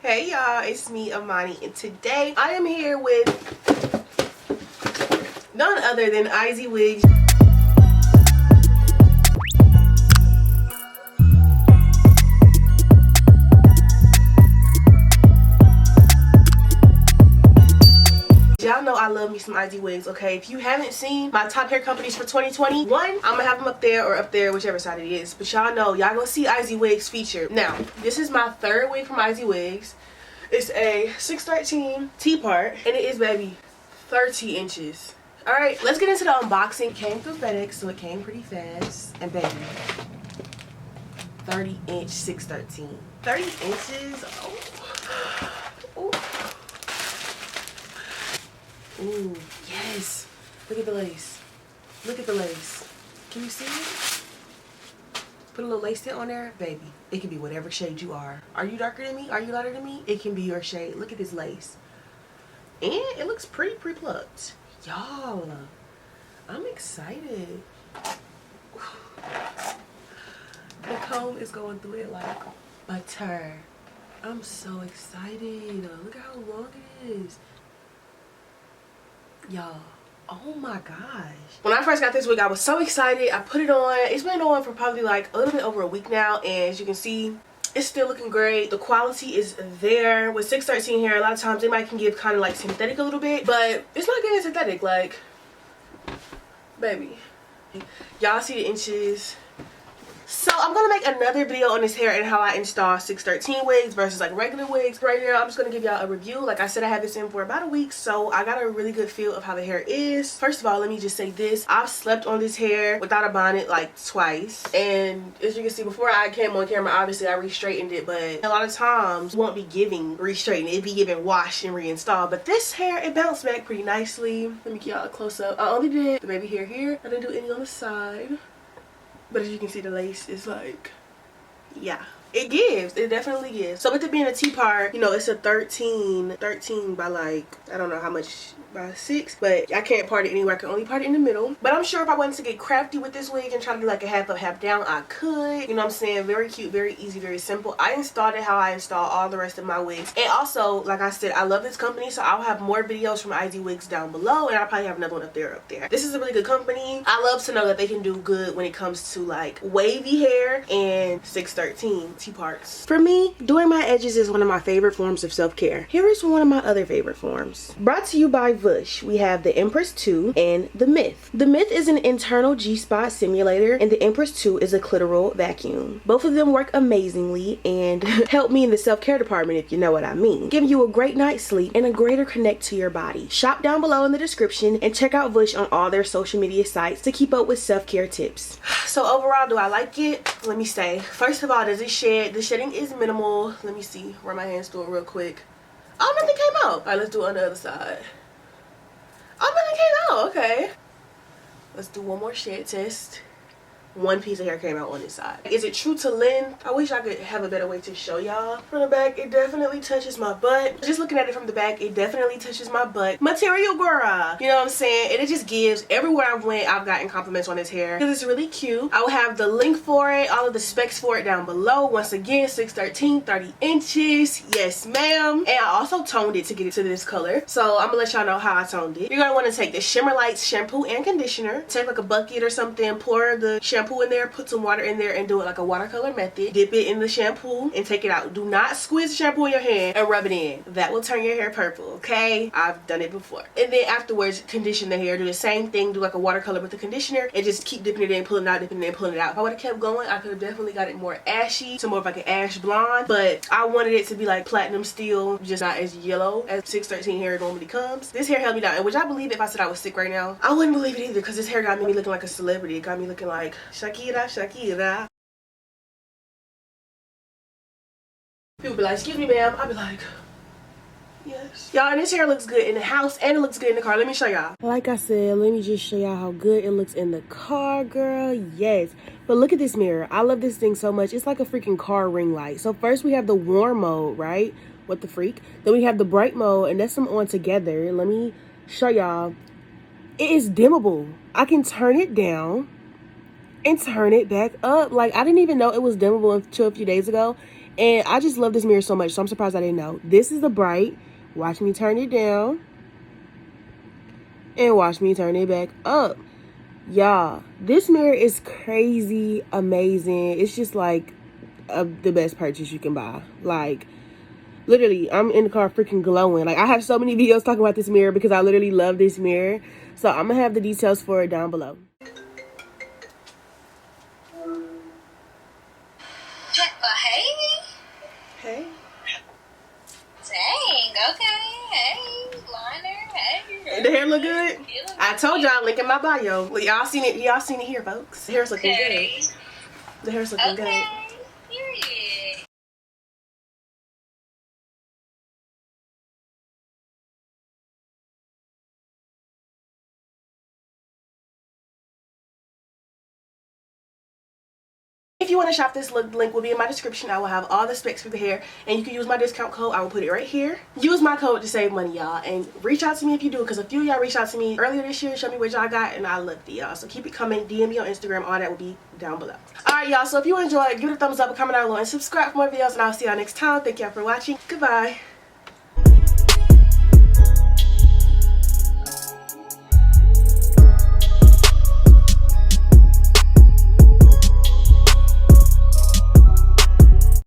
Hey y'all, it's me, Amani, and today I am here with none other than IZIWIGS. Y'all know I love me some IZIWIGS, okay? If you haven't seen my top hair companies for 2021, I'm gonna have them up there, whichever side it is. But y'all know, y'all gonna see IZIWIGS featured. Now, this is my third wig from IZIWIGS. It's a 613 T-part, and it is, baby, 30 inches. Alright, let's get into the unboxing. Came through FedEx, so it came pretty fast. And baby, 30-inch 613. 30 inches? Oh. Ooh, yes. Look at the lace. Look at the lace. Can you see it? Put a little lace tint on there, baby. It can be whatever shade you are. Are you darker than me? Are you lighter than me? It can be your shade. Look at this lace. And it looks pretty pre-plucked. Y'all, I'm excited. The comb is going through it like butter. I'm so excited. Look at how long it is. Y'all, oh my gosh. When I first got this wig, I was so excited. I put it on. It's been on for probably like a little bit over a week now, and as you can see, it's still looking great. The quality is there. With 613 hair, a lot of times it might can give kind of like synthetic a little bit, but it's not getting synthetic. Like, baby, y'all see the inches. So I'm gonna make another video on this hair and how I install 613 wigs versus like regular wigs. Right now I'm just gonna give y'all a review. Like I said, I had this in for about a week, so I got a really good feel of how the hair is. First of all, let me just say this. I've slept on this hair without a bonnet like twice, and as you can see, before I came on camera, obviously I re-straightened it, but a lot of times won't be giving re-straighten. It'd be giving wash and reinstall. But this hair, it bounced back pretty nicely. Let me get y'all a close up. I only did the baby hair here. I didn't do any on the side. But as you can see, the lace is like, yeah, it gives. It definitely gives. So with it being a T-part, you know, it's a 13 by like, I don't know how much, by 6, but I can't part it anywhere. I can only part it in the middle. But I'm sure if I wanted to get crafty with this wig and try to do like a half up, half down, I could. You know what I'm saying? Very cute, very easy, very simple. I installed it how I install all the rest of my wigs. And also, like I said, I love this company, so I'll have more videos from IZIWIGS down below, and I'll probably have another one up there. This is a really good company. I love to know that they can do good when it comes to like wavy hair and 613 T-parts. For me, doing my edges is one of my favorite forms of self-care. Here is one of my other favorite forms. Brought to you by Vush, we have the Empress 2 and the Myth. The Myth is an internal G-spot simulator, and the Empress 2 is a clitoral vacuum. Both of them work amazingly and help me in the self-care department, if you know what I mean. Giving you a great night's sleep and a greater connect to your body. Shop down below in the description and check out Vush on all their social media sites to keep up with self-care tips. So overall, do I like it? Let me say, first of all, does it shed? The shedding is minimal. Let me see, run my hands through it real quick. Oh, nothing came out. All right, let's do it on the other side. Oh, nothing came out. Okay, let's do one more shed test. One piece of hair came out on this side. Is it true to length? I wish I could have a better way to show y'all. From the back, it definitely touches my butt. Just looking at it from the back, it definitely touches my butt. Material girl, you know what I'm saying? And it just gives. Everywhere I went, I've gotten compliments on this hair because it's really cute. I will have the link for it, all of the specs for it down below. Once again, 613, 30 inches. Yes, ma'am. And I also toned it to get it to this color. So I'm gonna let y'all know how I toned it. You're gonna want to take the Shimmer Lights shampoo and conditioner. Take like a bucket or something, pour the shampoo in there, put some water in there, and do it like a watercolor method. Dip it in the shampoo and take it out. Do not squeeze the shampoo in your hand and rub it in. That will turn your hair purple, okay? I've done it before. And then afterwards, condition the hair. Do the same thing. Do like a watercolor with the conditioner and just keep dipping it in, pulling it out, dipping it in, pulling it out. If I would have kept going, I could have definitely got it more ashy, to more of like an ash blonde, but I wanted it to be like platinum steel, just not as yellow as 613 hair normally comes. This hair held me down, and which I believe if I said I was sick right now, I wouldn't believe it either, because this hair got me looking like a celebrity. It got me looking like Shakira. People be like, excuse me, ma'am. I'll be like, yes. Y'all, and this hair looks good in the house and it looks good in the car. Let me show y'all. Like I said, let me just show y'all how good it looks in the car, girl. Yes. But look at this mirror. I love this thing so much. It's like a freaking car ring light. So first we have the warm mode, right? What the freak? Then we have the bright mode, and that's them on together. Let me show y'all. It is dimmable. I can turn it down and turn it back up. Like, I didn't even know it was dimmable until a few days ago, And I just love this mirror so much, so I'm surprised I didn't know. This is the bright. Watch me turn it down. And watch me turn it back up. Y'all, this mirror is crazy amazing. It's just like the best purchase you can buy. Like, literally, I'm in the car freaking glowing. Like, I have so many videos talking about this mirror because I literally love this mirror. So I'm gonna have the details for it down below. Hey. Dang, okay. Hey, liner. Hey. The hair look good? I told y'all, link in my bio. Y'all seen it here, folks. The hair's looking good. The hair's looking good. Period. If you want to shop this look, the link will be in my description. I will have all the specs for the hair, and you can use my discount code. I will put it right here. Use my code to save money, y'all, and reach out to me if you do, because a few of y'all reached out to me earlier this year, show me what y'all got, and I loved it, y'all. So keep it coming. DM me on Instagram. All that will be down below. Alright, y'all, so if you enjoyed, give it a thumbs up, a comment down below, and subscribe for more videos, and I'll see y'all next time. Thank y'all for watching. Goodbye.